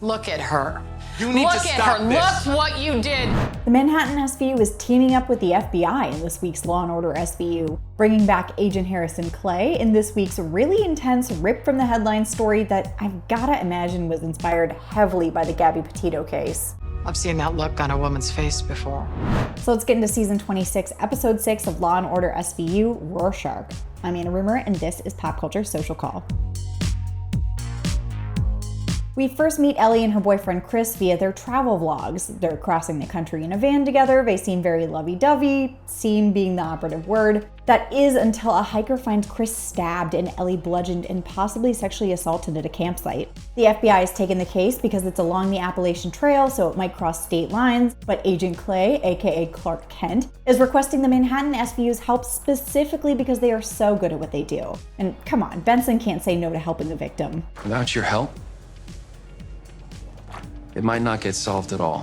Look at her. You need to stop this. Look what you did. The Manhattan SVU is teaming up with the FBI in this week's Law & Order SVU, bringing back Agent Harrison Clay in this week's really intense rip from the headline story that I've gotta imagine was inspired heavily by the Gabby Petito case. I've seen that look on a woman's face before. So let's get into season 26, episode 6 of Law & Order SVU, Rorschach. I'm Anna Rumor, and this is Pop Culture Social Call. We first meet Ellie and her boyfriend Chris via their travel vlogs. They're crossing the country in a van together. They seem very lovey-dovey, seem being the operative word. That is until a hiker finds Chris stabbed and Ellie bludgeoned and possibly sexually assaulted at a campsite. The FBI has taken the case because it's along the Appalachian Trail, so it might cross state lines, but Agent Clay, aka Clark Kent, is requesting the Manhattan SVU's help specifically because they are so good at what they do. And come on, Benson can't say no to helping the victim. Without your help, it might not get solved at all.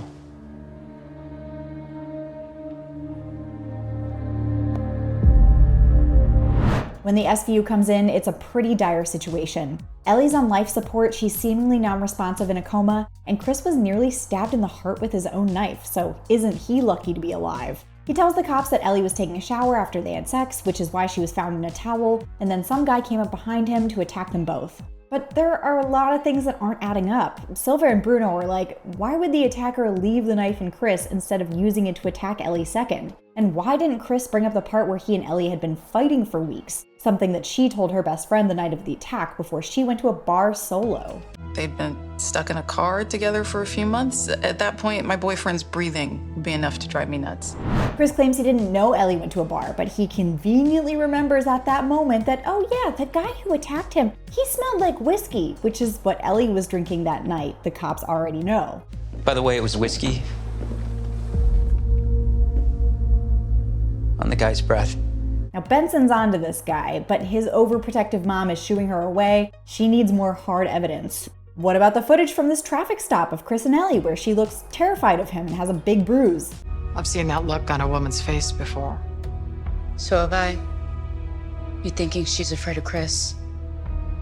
When the SVU comes in, it's a pretty dire situation. Ellie's on life support, she's seemingly non-responsive in a coma, and Chris was nearly stabbed in the heart with his own knife, so isn't he lucky to be alive? He tells the cops that Ellie was taking a shower after they had sex, which is why she was found in a towel, and then some guy came up behind him to attack them both. But there are a lot of things that aren't adding up. Silver and Bruno are like, why would the attacker leave the knife in Chris instead of using it to attack Ellie second? And why didn't Chris bring up the part where he and Ellie had been fighting for weeks? Something that she told her best friend the night of the attack before she went to a bar solo. They'd been stuck in a car together for a few months. At that point, my boyfriend's breathing would be enough to drive me nuts. Chris claims he didn't know Ellie went to a bar, but he conveniently remembers at that moment that, oh yeah, the guy who attacked him, he smelled like whiskey, which is what Ellie was drinking that night. The cops already know. By the way, it was whiskey on the guy's breath. Now Benson's onto this guy, but his overprotective mom is shooing her away. She needs more hard evidence. What about the footage from this traffic stop of Chris and Ellie where she looks terrified of him and has a big bruise? I've seen that look on a woman's face before. So have I. You thinking she's afraid of Chris?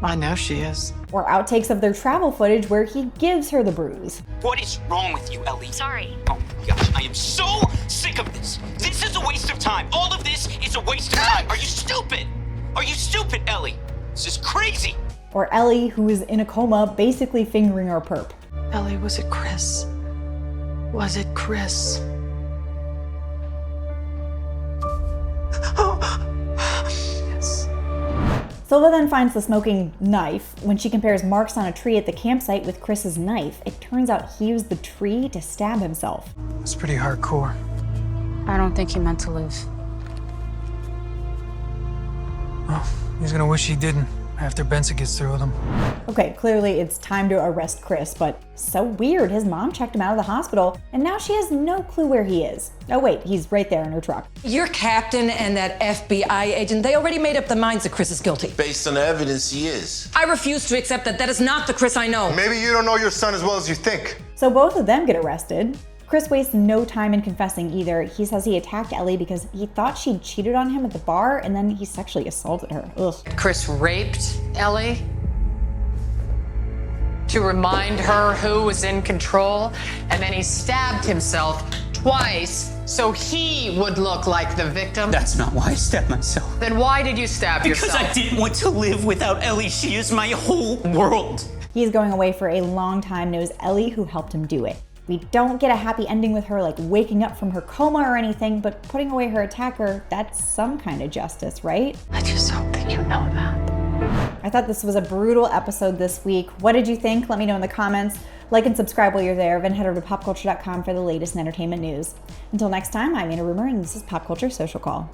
I know she is. Or outtakes of their travel footage where he gives her the bruise. What is wrong with you, Ellie? Sorry. Oh my gosh, I am so sick of this. This is a waste of time. All of this is a waste of time. Are you stupid? Are you stupid, Ellie? This is crazy. Or Ellie, who is in a coma, basically fingering her perp. Ellie, was it Chris? Was it Chris? Yes. Silva then finds the smoking knife. When she compares marks on a tree at the campsite with Chris's knife, it turns out he used the tree to stab himself. It's pretty hardcore. I don't think he meant to live. Well, he's gonna wish he didn't after Benson gets through with him. Okay, clearly it's time to arrest Chris, but so weird, his mom checked him out of the hospital, and now she has no clue where he is. Oh wait, he's right there in her truck. Your captain and that FBI agent, they already made up their minds that Chris is guilty. Based on the evidence, he is. I refuse to accept that. That is not the Chris I know. Maybe you don't know your son as well as you think. So both of them get arrested. Chris wastes no time in confessing either. He says he attacked Ellie because he thought she'd cheated on him at the bar, and then he sexually assaulted her. Ugh. Chris raped Ellie to remind her who was in control, and then he stabbed himself twice so he would look like the victim. That's not why I stabbed myself. Then why did you stab yourself? Because I didn't want to live without Ellie. She is my whole world. He's going away for a long time, knows Ellie who helped him do it. We don't get a happy ending with her like waking up from her coma or anything, but putting away her attacker, that's some kind of justice, right? I just hope that you know that. I thought this was a brutal episode this week. What did you think? Let me know in the comments. Like and subscribe while you're there, then head over to popculture.com for the latest in entertainment news. Until next time, I'm Anna Rumor, and this is Pop Culture Social Call.